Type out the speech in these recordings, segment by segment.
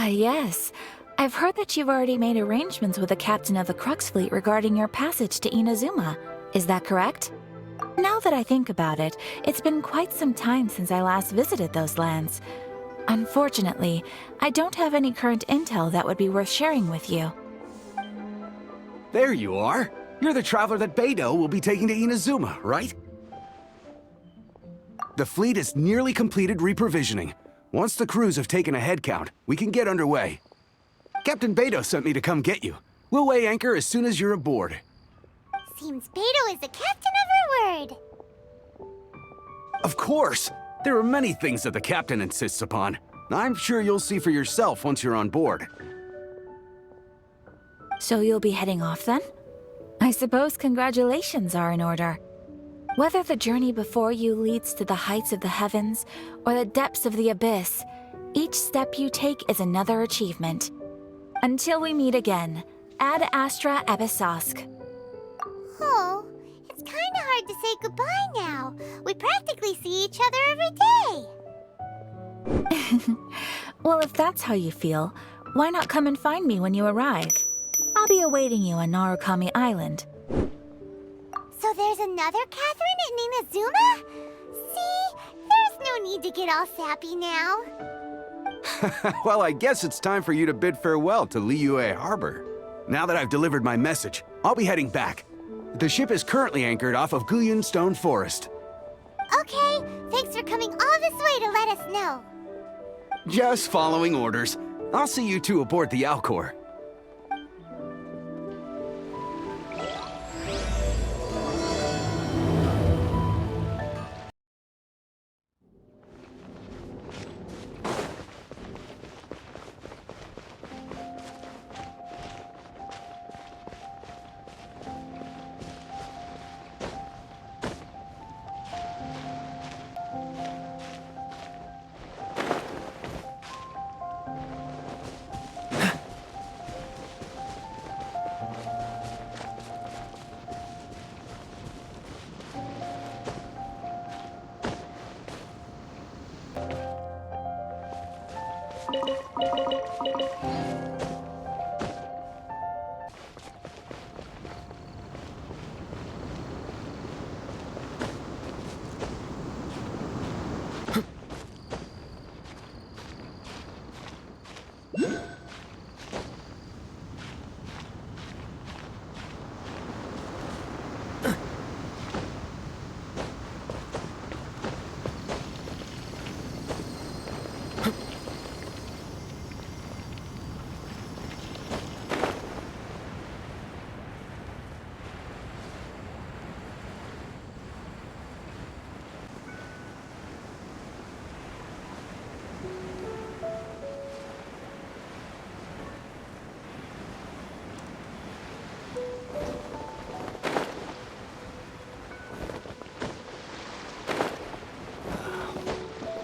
Yes. I've heard that you've already made arrangements with the captain of the Crux fleet regarding your passage to Inazuma. Is that correct? Now that I think about it, it's been quite some time since I last visited those lands. Unfortunately, I don't have any current intel that would be worth sharing with you. There you are. You're the traveler that Beidou will be taking to Inazuma, right? The fleet is nearly completed reprovisioning. Once the crews have taken a head count, we can get underway. Captain Beidou sent me to come get you. We'll weigh anchor as soon as you're aboard. Seems Beidou is the captain of her word. Of course! There are many things that the captain insists upon. I'm sure you'll see for yourself once you're on board. So you'll be heading off then? I suppose congratulations are in order. Whether the journey before you leads to the heights of the heavens or the depths of the abyss, each step you take is another achievement. Until we meet again, Ad Astra Abyssosk. Oh, it's kinda hard to say goodbye now. We practically see each other every day. Well, if that's how you feel, why not come and find me when you arrive? I'll be awaiting you on Narukami Island. So there's another Catherine in Inazuma? See, there's no need to get all sappy now. Well, I guess it's time for you to bid farewell to Liyue Harbor. Now that I've delivered my message, I'll be heading back. The ship is currently anchored off of Guyun Stone Forest. Okay, thanks for coming all this way to let us know. Just following orders. I'll see you two aboard the Alcor.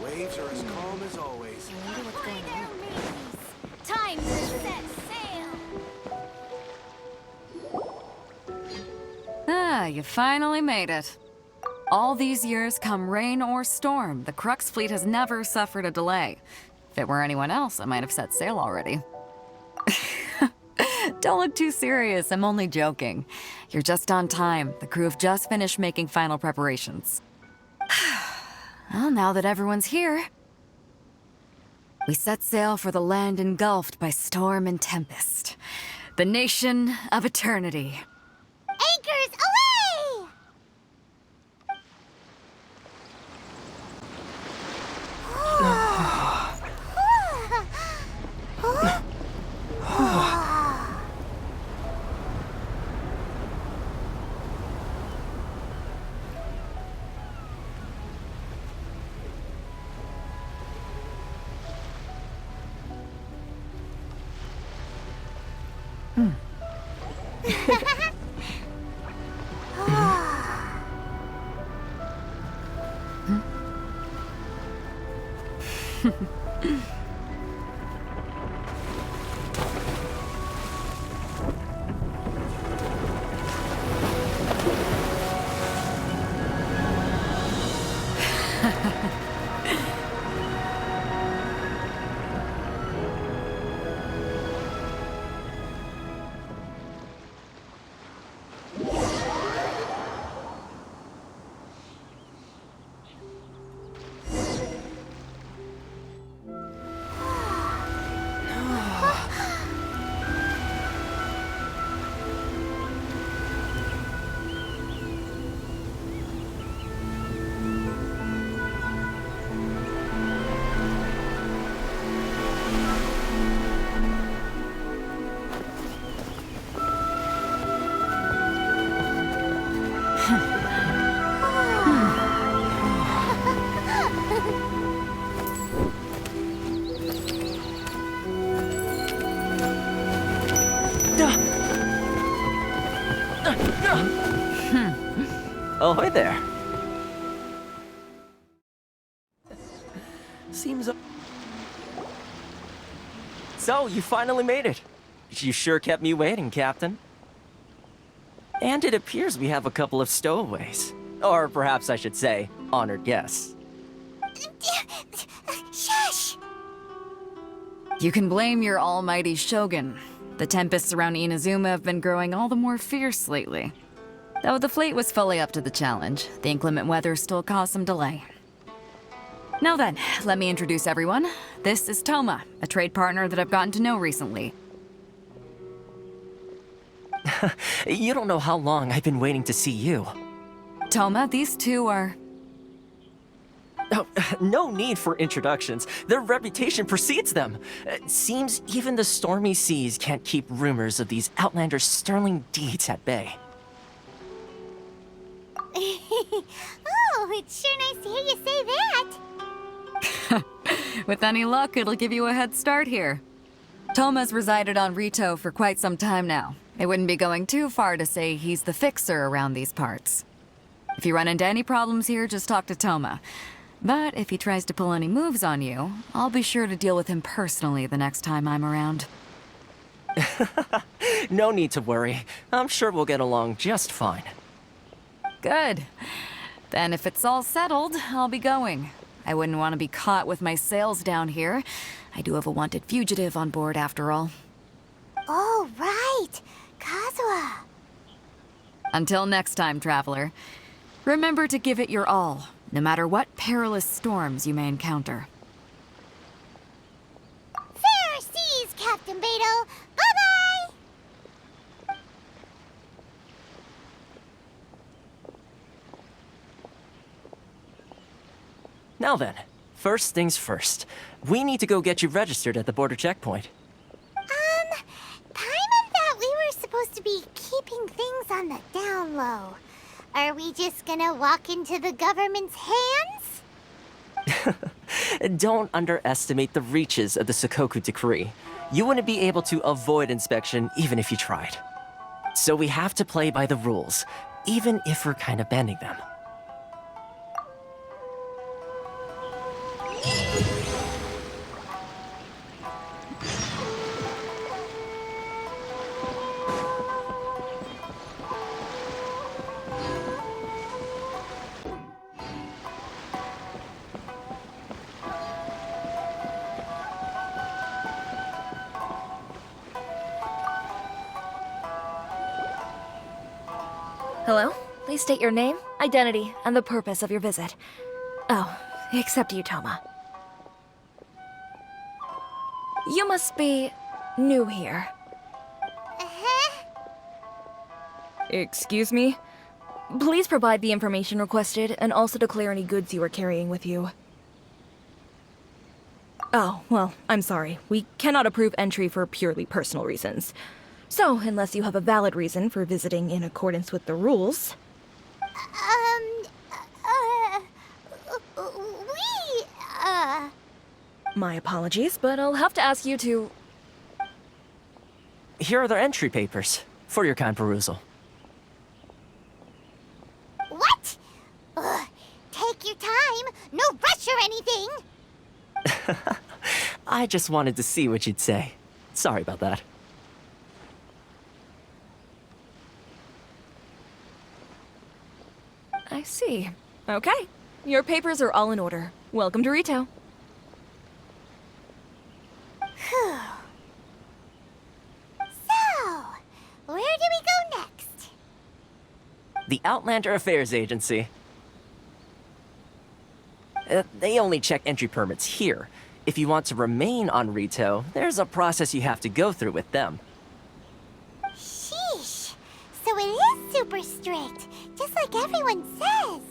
Waves are as calm as always. I wonder what's going on. Time to set sail. Ah, you finally made it. All these years, come rain or storm, the Crux fleet has never suffered a delay. If it were anyone else, I might have set sail already. Don't look too serious, I'm only joking. You're just on time. The crew have just finished making final preparations. Well, now that everyone's here, we set sail for the land engulfed by storm and tempest. The nation of eternity. Anchors away! Oh, hi there. Seems... So, you finally made it. You sure kept me waiting, Captain. And it appears we have a couple of stowaways. Or perhaps I should say, honored guests. Shush! You can blame your almighty shogun. The tempests around Inazuma have been growing all the more fierce lately. Though the fleet was fully up to the challenge, the inclement weather still caused some delay. Now then, let me introduce everyone. This is Toma, a trade partner that I've gotten to know recently. You don't know how long I've been waiting to see you. Toma, these two are... Oh, no need for introductions. Their reputation precedes them. Seems even the stormy seas can't keep rumors of these Outlanders' sterling deeds at bay. Oh, it's sure nice to hear you say that. With any luck, it'll give you a head start here. Toma's resided on Rito for quite some time now. It wouldn't be going too far to say he's the fixer around these parts. If you run into any problems here, just talk to Toma. But if he tries to pull any moves on you, I'll be sure to deal with him personally the next time I'm around. No need to worry. I'm sure we'll get along just fine. Good. Then if it's all settled, I'll be going. I wouldn't want to be caught with my sails down here. I do have a wanted fugitive on board after all. Oh, right. Kazuha. Until next time, traveler. Remember to give it your all, no matter what perilous storms you may encounter. Fair seas, Captain Beidou. Bye-bye! Now then, first things first. We need to go get you registered at the border checkpoint. Paimon thought we were supposed to be keeping things on the down low. Are we just gonna walk into the government's hands? Don't underestimate the reaches of the Sakoku Decree. You wouldn't be able to avoid inspection even if you tried. So we have to play by the rules, even if we're kind of bending them. Hello? Please state your name, identity, and the purpose of your visit. Oh, except you, Toma. You must be new here. Uh-huh. Excuse me? Please provide the information requested and also declare any goods you are carrying with you. Oh, well, I'm sorry. We cannot approve entry for purely personal reasons. So, unless you have a valid reason for visiting in accordance with the rules... My apologies, but I'll have to ask you to... Here are their entry papers, for your kind perusal. What? Ugh, take your time. No rush or anything. I just wanted to see what you'd say. Sorry about that. I see. Okay. Your papers are all in order. Welcome to Rito. Whew. So, where do we go next? The Outlander Affairs Agency. They only check entry permits here. If you want to remain on Rito, there's a process you have to go through with them. Sheesh. So it is super strict, just like everyone says.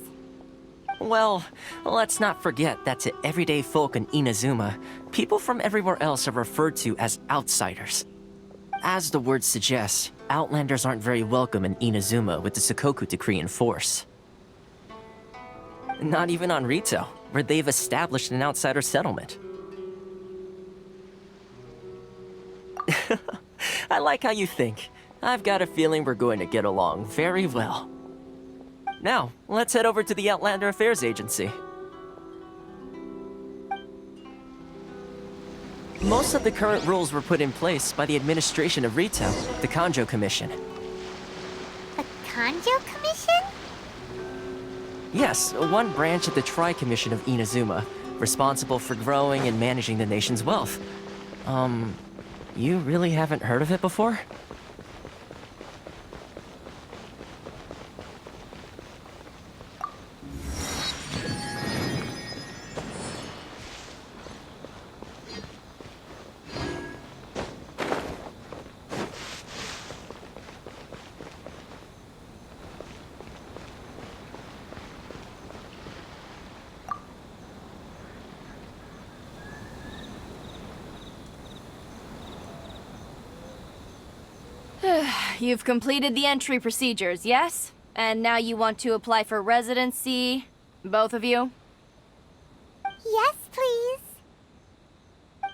Well, let's not forget that to everyday folk in Inazuma, people from everywhere else are referred to as outsiders. As the word suggests, Outlanders aren't very welcome in Inazuma with the Sakoku Decree in force. Not even on Rito, where they've established an outsider settlement. I like how you think. I've got a feeling we're going to get along very well. Now, let's head over to the Outlander Affairs Agency. Most of the current rules were put in place by the administration of Rito, the Kanjo Commission. The Kanjo Commission? Yes, one branch of the Tri-Commission of Inazuma, responsible for growing and managing the nation's wealth. You really haven't heard of it before? You've completed the entry procedures, yes? And now you want to apply for residency? Both of you? Yes, please.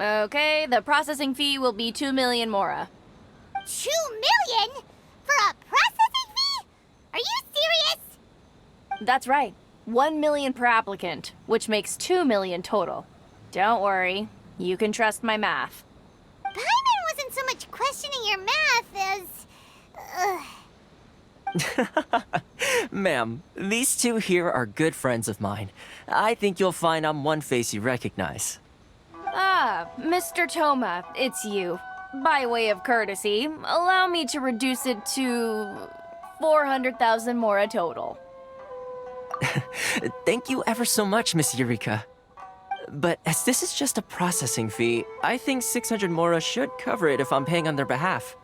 Okay, the processing fee will be 2 million mora. 2 million? For a processing fee? Are you serious? That's right. 1 million per applicant, which makes 2 million total. Don't worry, you can trust my math. Paimon wasn't so much questioning your math as... Ma'am, these two here are good friends of mine. I think you'll find I'm one face you recognize. Ah, Mr. Toma, it's you. By way of courtesy, allow me to reduce it to 400,000 mora total. Thank you ever so much, Miss Eureka. But as this is just a processing fee, I think 600 mora should cover it if I'm paying on their behalf.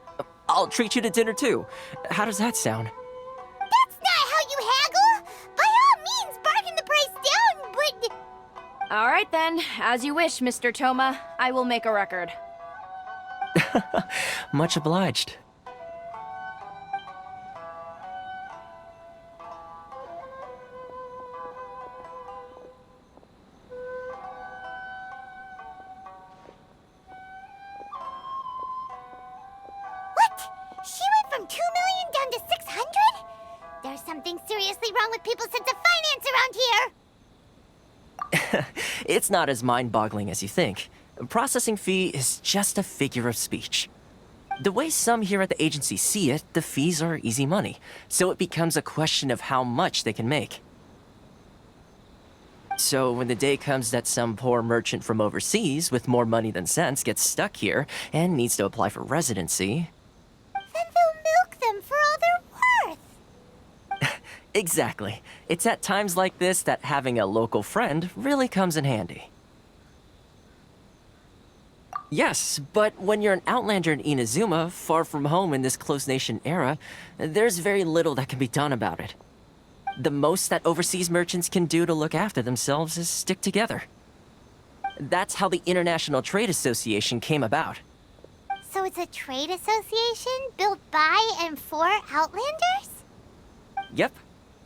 I'll treat you to dinner too. How does that sound? That's not how you haggle! By all means, bargain the price down, but... All right then, as you wish, Mr. Toma. I will make a record. Much obliged. She went from 2 million down to 600? There's something seriously wrong with people's sense of finance around here! It's not as mind-boggling as you think. A processing fee is just a figure of speech. The way some here at the agency see it, the fees are easy money, so it becomes a question of how much they can make. So when the day comes that some poor merchant from overseas with more money than sense gets stuck here and needs to apply for residency... Then they'll milk them for all they're worth. Exactly. It's at times like this that having a local friend really comes in handy. Yes, but when you're an outlander in Inazuma, far from home in this close nation era, there's very little that can be done about it. The most that overseas merchants can do to look after themselves is stick together. That's how the International Trade Association came about. So it's a trade association built by and for Outlanders? Yep.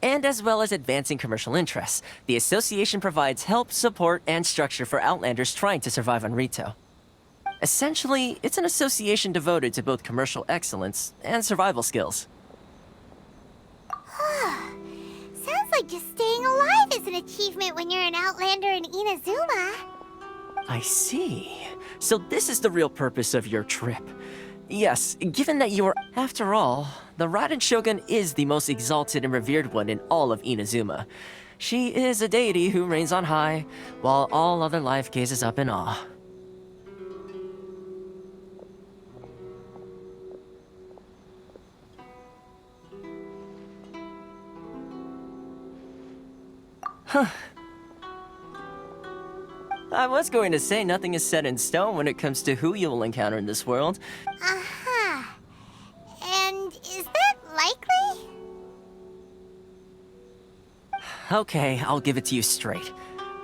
And as well as advancing commercial interests, the association provides help, support, and structure for Outlanders trying to survive on Rito. Essentially, it's an association devoted to both commercial excellence and survival skills. Sounds like just staying alive is an achievement when you're an Outlander in Inazuma. I see. So this is the real purpose of your trip. Yes, given that you are... After all, the Raiden Shogun is the most exalted and revered one in all of Inazuma. She is a deity who reigns on high, while all other life gazes up in awe. Huh. I was going to say nothing is set in stone when it comes to who you will encounter in this world. Uh-huh. And is that likely? Okay, I'll give it to you straight.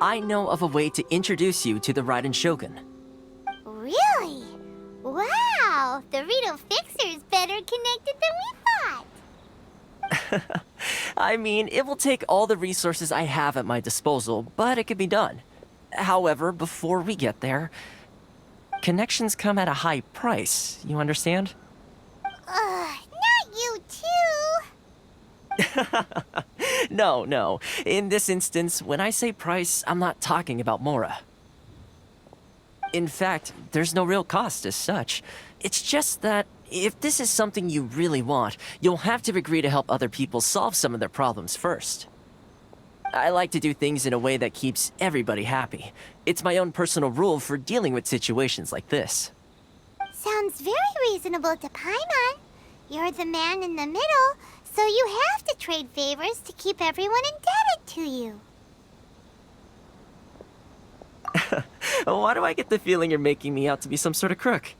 I know of a way to introduce you to the Raiden Shogun. Really? Wow! The Rito Fixer's better connected than we thought. I mean, it will take all the resources I have at my disposal, but it can be done. However, before we get there, connections come at a high price, you understand? Not you too! No, no. In this instance, when I say price, I'm not talking about Mora. In fact, there's no real cost as such. It's just that if this is something you really want, you'll have to agree to help other people solve some of their problems first. I like to do things in a way that keeps everybody happy. It's my own personal rule for dealing with situations like this. Sounds very reasonable to Paimon. You're the man in the middle, so you have to trade favors to keep everyone indebted to you. Why do I get the feeling you're making me out to be some sort of crook?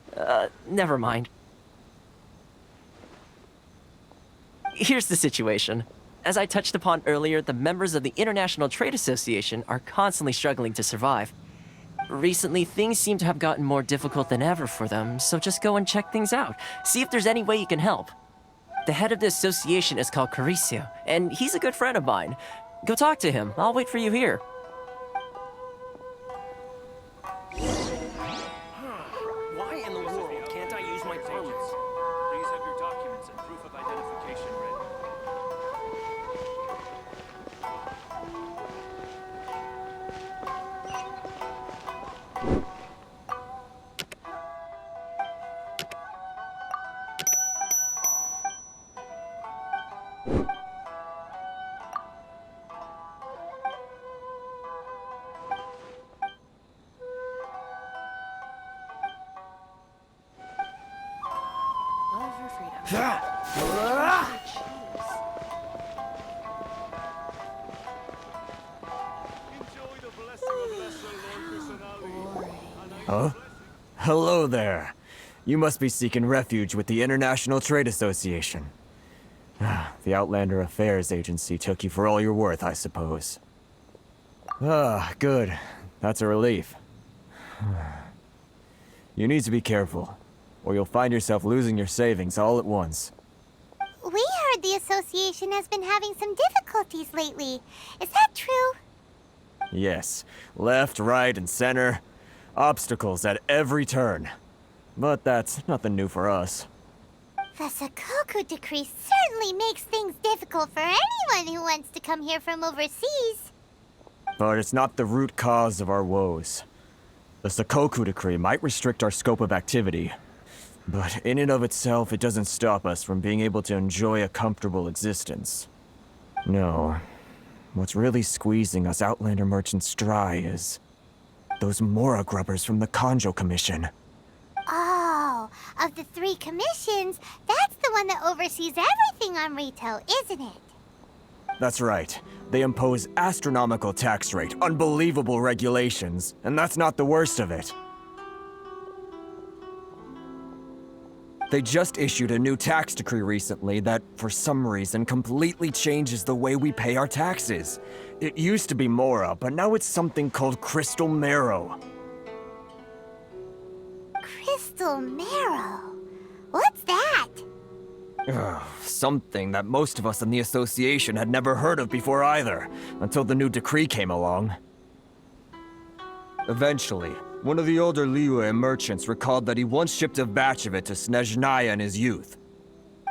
Never mind. Here's the situation. As I touched upon earlier, the members of the International Trade Association are constantly struggling to survive. Recently, things seem to have gotten more difficult than ever for them, so just go and check things out. See if there's any way you can help. The head of the association is called Carisio, and he's a good friend of mine. Go talk to him. I'll wait for you here. Why in the world can't I use my permits? Please have your documents and proof of identification ready. Huh? Hello there. You must be seeking refuge with the International Trade Association. The Outlander Affairs Agency took you for all you're worth, I suppose. Good. That's a relief. You need to be careful, or you'll find yourself losing your savings all at once. We heard the association has been having some difficulties lately. Is that true? Yes. Left, right, and center. Obstacles at every turn. But that's nothing new for us. The Sakoku decree certainly makes things difficult for anyone who wants to come here from overseas. But it's not the root cause of our woes. The Sakoku decree might restrict our scope of activity, but in and of itself, it doesn't stop us from being able to enjoy a comfortable existence. No. What's really squeezing us Outlander merchants dry is those Mora grubbers from the Kanjo Commission. Oh, of the 3 commissions, that's the one that oversees everything on Rito, isn't it? That's right. They impose astronomical tax rate, unbelievable regulations, and that's not the worst of it. They just issued a new tax decree recently that, for some reason, completely changes the way we pay our taxes. It used to be Mora, but now it's something called Crystal Marrow. Crystal Marrow? What's that? Something that most of us in the association had never heard of before either, until the new decree came along. Eventually, one of the older Liyue merchants recalled that he once shipped a batch of it to Snezhnaya in his youth.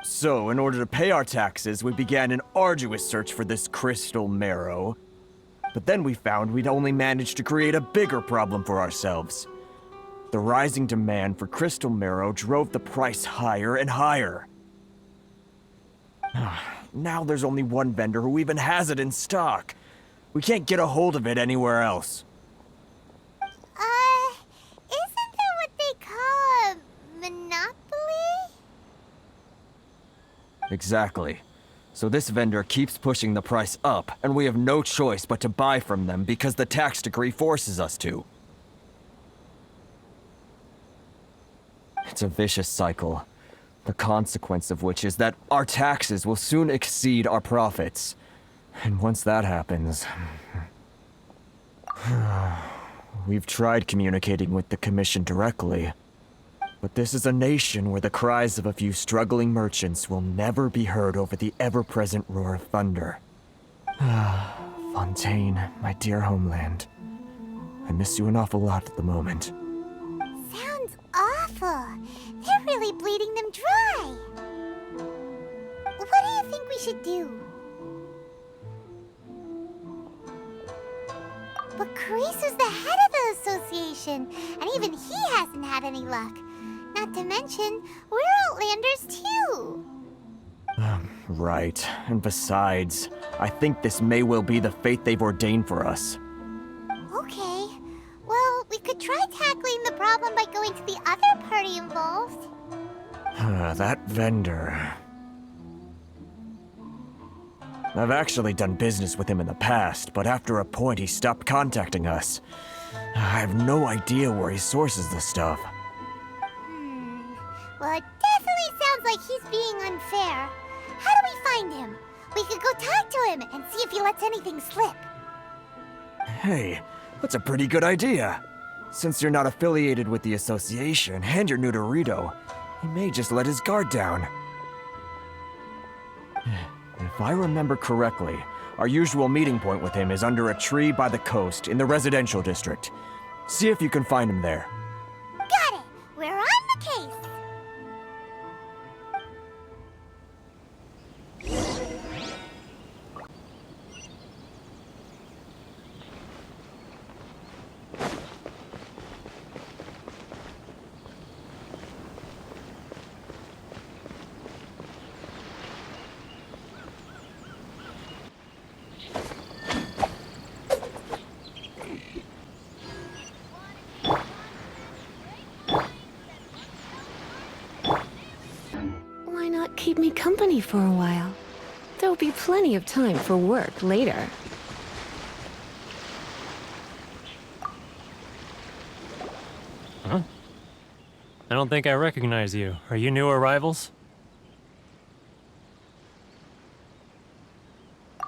So, in order to pay our taxes, we began an arduous search for this crystal marrow. But then we found we'd only managed to create a bigger problem for ourselves. The rising demand for crystal marrow drove the price higher and higher. Now there's only one vendor who even has it in stock. We can't get a hold of it anywhere else. Isn't that what they call a monopoly? Exactly. So this vendor keeps pushing the price up, and we have no choice but to buy from them because the tax decree forces us to. It's a vicious cycle, the consequence of which is that our taxes will soon exceed our profits. And once that happens... We've tried communicating with the Commission directly, but this is a nation where the cries of a few struggling merchants will never be heard over the ever-present roar of thunder. Fontaine, my dear homeland. I miss you an awful lot at the moment. Sounds awful. They're really bleeding them dry. What do you think we should do? But Karisa's the head of the association, and even he hasn't had any luck. Not to mention, we're Outlanders too. Right. And besides, I think this may well be the fate they've ordained for us. Okay. Well, we could try tackling the problem by going to the other party involved. That vendor... I've actually done business with him in the past, but after a point he stopped contacting us. I have no idea where he sources the stuff. Well, it definitely sounds like he's being unfair. How do we find him? We could go talk to him and see if he lets anything slip. Hey, that's a pretty good idea. Since you're not affiliated with the association and you're new to Rito, he may just let his guard down. If I remember correctly, our usual meeting point with him is under a tree by the coast in the residential district. See if you can find him there. Got it! We're on the case! Why not keep me company for a while? There'll be plenty of time for work later. Huh? I don't think I recognize you. Are you new arrivals?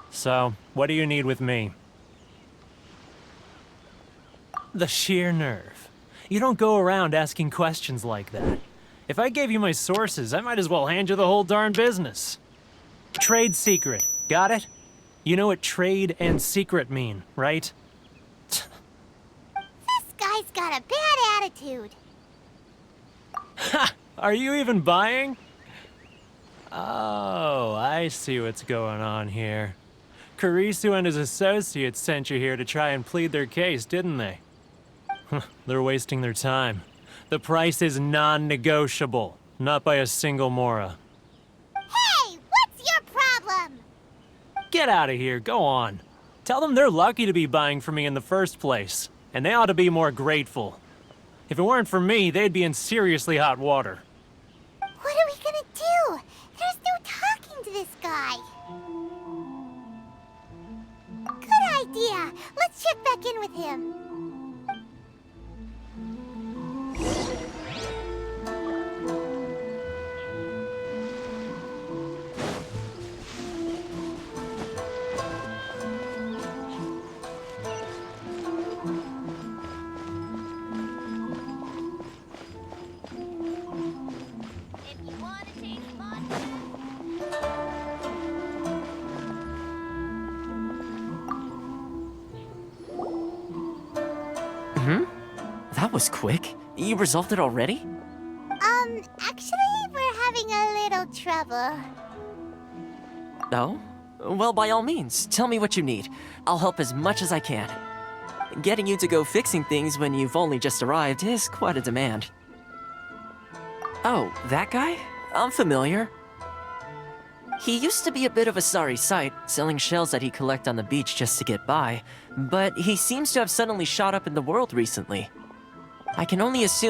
So, what do you need with me? The sheer nerve. You don't go around asking questions like that. If I gave you my sources, I might as well hand you the whole darn business. Trade secret. Got it? You know what trade and secret mean, right? This guy's got a bad attitude. Ha! Are you even buying? Oh, I see what's going on here. Kurisu and his associates sent you here to try and plead their case, didn't they? They're wasting their time. The price is non-negotiable, not by a single Mora. Hey, what's your problem? Get out of here, go on. Tell them they're lucky to be buying from me in the first place, and they ought to be more grateful. If it weren't for me, they'd be in seriously hot water. What are we gonna do? There's no talking to this guy. Good idea. Let's check back in with him. That was quick. You resolved it already? Actually, we're having a little trouble. Oh? Well, by all means, tell me what you need. I'll help as much as I can. Getting you to go fixing things when you've only just arrived is quite a demand. Oh, that guy? I'm familiar. He used to be a bit of a sorry sight, selling shells that he'd collect on the beach just to get by, but he seems to have suddenly shot up in the world recently. I can only assume